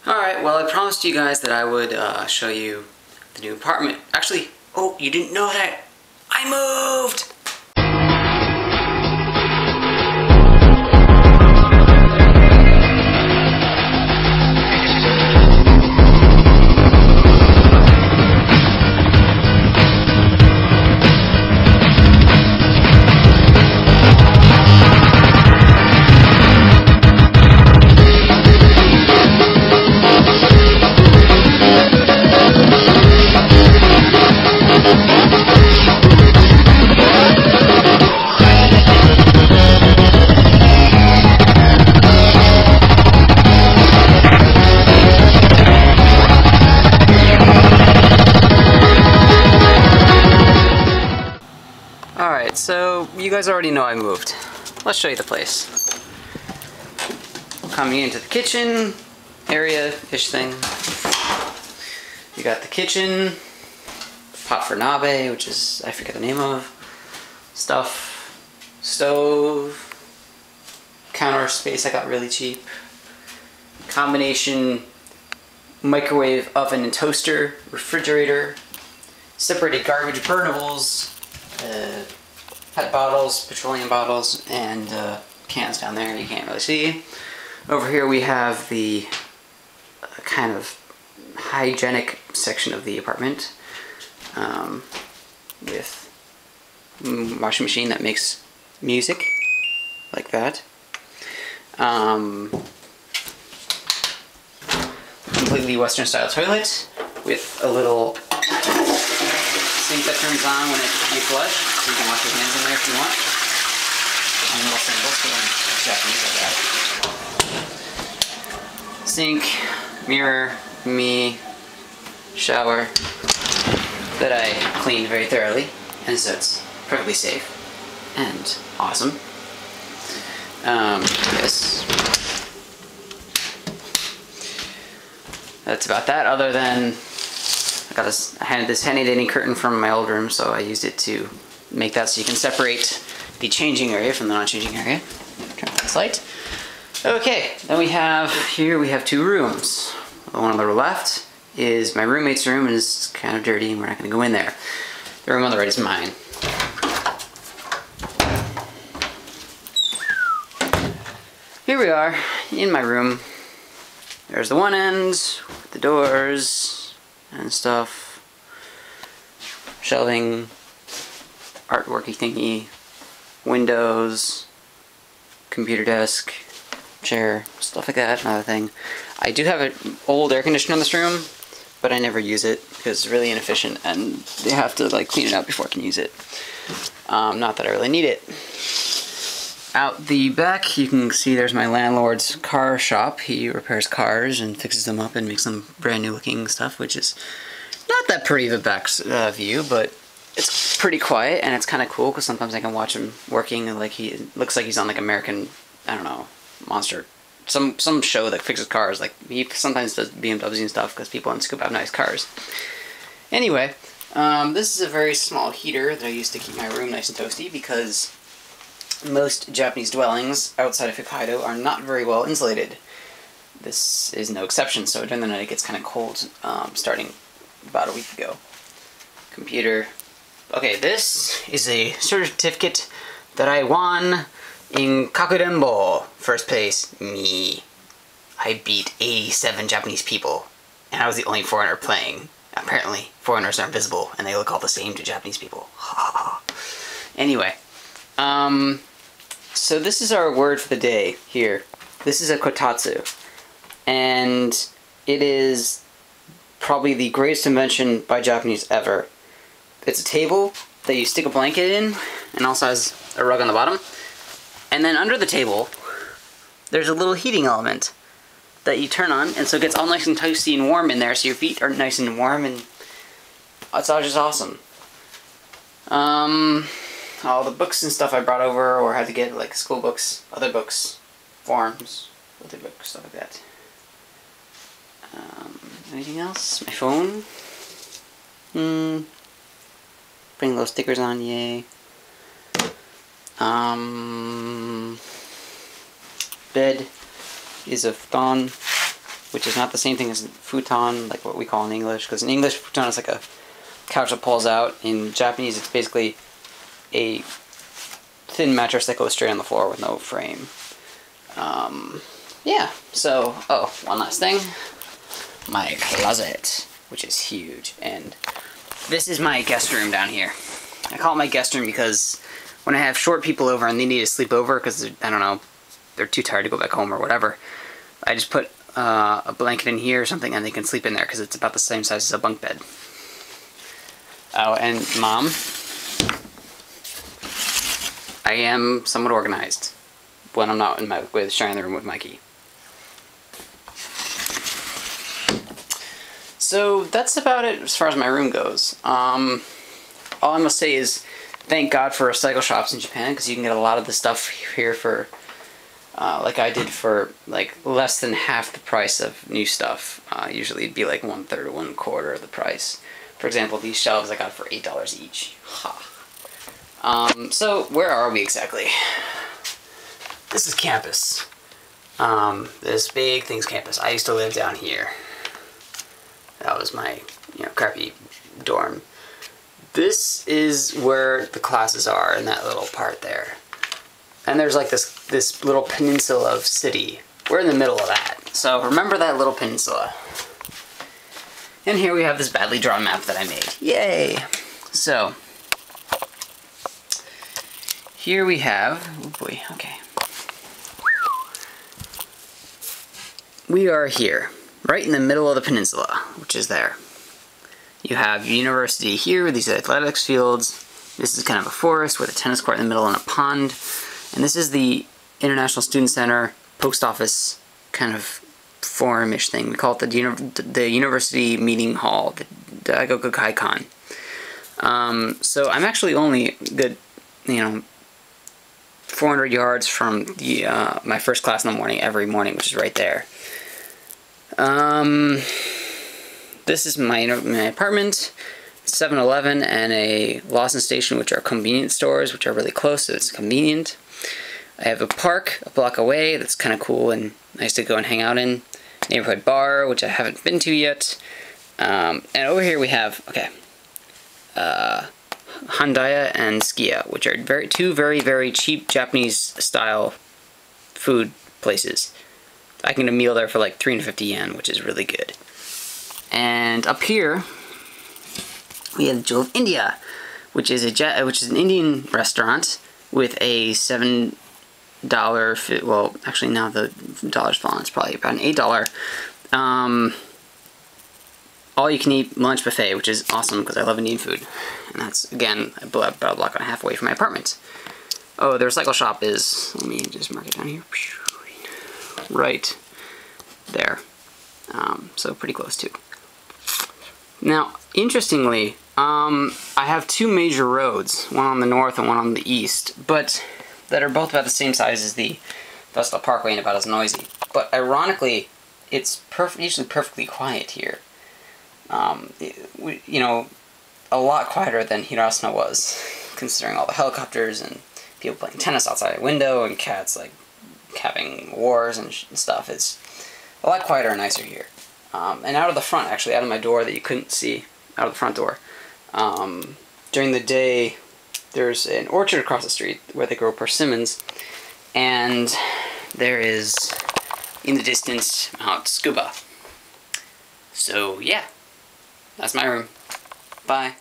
Alright, well I promised you guys that I would show you the new apartment. Actually, oh, you didn't know that I moved! Alright, so you guys already know I moved. Let's show you the place. Coming into the kitchen area-ish thing. You got the kitchen, pot for nabe, which is, I forget the name of, stuff, stove, counter space I got really cheap, combination microwave, oven, and toaster, refrigerator, separated garbage burnables, pet bottles, petroleum bottles, and cans down there you can't really see. Over here we have the kind of hygienic section of the apartment with a washing machine that makes music like that. Completely Western style toilet with a little sink that turns on when you flush, so you can wash your hands in there if you want. And little symbols for them, Japanese like that. Sink, mirror, me, shower that I cleaned very thoroughly, and so it's perfectly safe and awesome. Yes. That's about that, other than I had this handy dandy curtain from my old room, so I used it to make that so you can separate the changing area from the non-changing area. Turn on this light. Okay, then we have two rooms. The one on the left is my roommate's room, and it's kind of dirty and we're not going to go in there. The room on the right is mine. Here we are in my room. There's the one end with the doors and stuff, shelving, artworky thingy, windows, computer desk, chair, stuff like that, another thing. I do have an old air conditioner in this room, but I never use it because it's really inefficient and they have to like clean it out before I can use it. Not that I really need it. Out the back you can see there's my landlord's car shop. He repairs cars and fixes them up and makes them brand new looking stuff, which is not that pretty of a back view, but it's pretty quiet and it's kind of cool because sometimes I can watch him working and like he looks like he's on like American, I don't know, Monster, some show that fixes cars. Like he sometimes does BMWs and stuff because people in Scoop have nice cars. Anyway, this is a very small heater that I use to keep my room nice and toasty because most Japanese dwellings outside of Hokkaido are not very well insulated. This is no exception, so during the night it gets kind of cold, starting about a week ago. Computer. Okay, this is a certificate that I won in Kakurenbo. First place, me. I beat 87 Japanese people, and I was the only foreigner playing. Apparently, foreigners are invisible, and they look all the same to Japanese people. Anyway, so this is our word for the day here. This is a kotatsu, and it is probably the greatest invention by Japanese ever. It's a table that you stick a blanket in, and also has a rug on the bottom. And then under the table, there's a little heating element that you turn on, and so it gets all nice and toasty and warm in there, so your feet are nice and warm, and it's all just awesome. All the books and stuff I brought over, or had to get, like school books, other books, forms, other books, stuff like that. Anything else? My phone. Putting little stickers on, yay. Bed is a futon. which is not the same thing as futon, like what we call in English, because in English, futon is like a couch that pulls out. In Japanese, it's basically a thin mattress that goes straight on the floor with no frame. Yeah, so, oh, one last thing. My closet, which is huge, and this is my guest room down here. I call it my guest room because when I have short people over and they need to sleep over because, I don't know, they're too tired to go back home or whatever, I just put a blanket in here or something and they can sleep in there because it's about the same size as a bunk bed. Oh, and Mom, I am somewhat organized when I'm not sharing the room with Mikey. So that's about it as far as my room goes. All I must say is thank God for cycle shops in Japan, because you can get a lot of the stuff here for, like I did, for like less than half the price of new stuff. Usually it'd be like 1/3 or 1/4 of the price. For example, these shelves I got for $8 each. Ha. So where are we exactly? This is campus. This big thing's campus. I used to live down here. That was my, crappy dorm. This is where the classes are in that little part there. And there's like this little peninsula of city. We're in the middle of that. So remember that little peninsula. And here we have this badly drawn map that I made. Yay! So, here we have, oh boy, okay. We are here, right in the middle of the peninsula, which is there. You have university here, these are athletics fields. This is kind of a forest with a tennis court in the middle and a pond. And this is the International Student Center, post office kind of forum-ish thing. We call it the University Meeting Hall, the Daigoku Kaikan. So I'm actually only good, 400 yards from the my first class in the morning every morning, which is right there. This is my apartment, 7-Eleven and a Lawson Station, which are convenience stores, which are really close, so it's convenient. I have a park a block away that's kind of cool and nice to go and hang out in. Neighborhood bar, which I haven't been to yet. And over here we have, Handaya and Skia, which are two very, very cheap Japanese style food places. I can get a meal there for like 350 yen, which is really good. And up here, we have the Jewel of India, which is an Indian restaurant with a $7, well, actually now the dollar's fallen, it's probably about an $8, all-you-can-eat lunch buffet, which is awesome because I love Indian food. And that's, again, about a block and a half away from my apartment. Oh, the recycle shop is, let me just mark it down here, right there. So pretty close too. Now, interestingly, I have two major roads, one on the north and one on the east, but that are both about the same size as the Vestal Parkway and about as noisy. But ironically, it's usually perfectly quiet here. A lot quieter than Hirasuna was, considering all the helicopters and people playing tennis outside a window and cats like having wars and stuff. It's a lot quieter and nicer here. And out of the front, actually, out of my door that you couldn't see, out of the front door, during the day, there's an orchard across the street where they grow persimmons, and there is, in the distance, Mount Scuba. So, yeah, that's my room. Bye.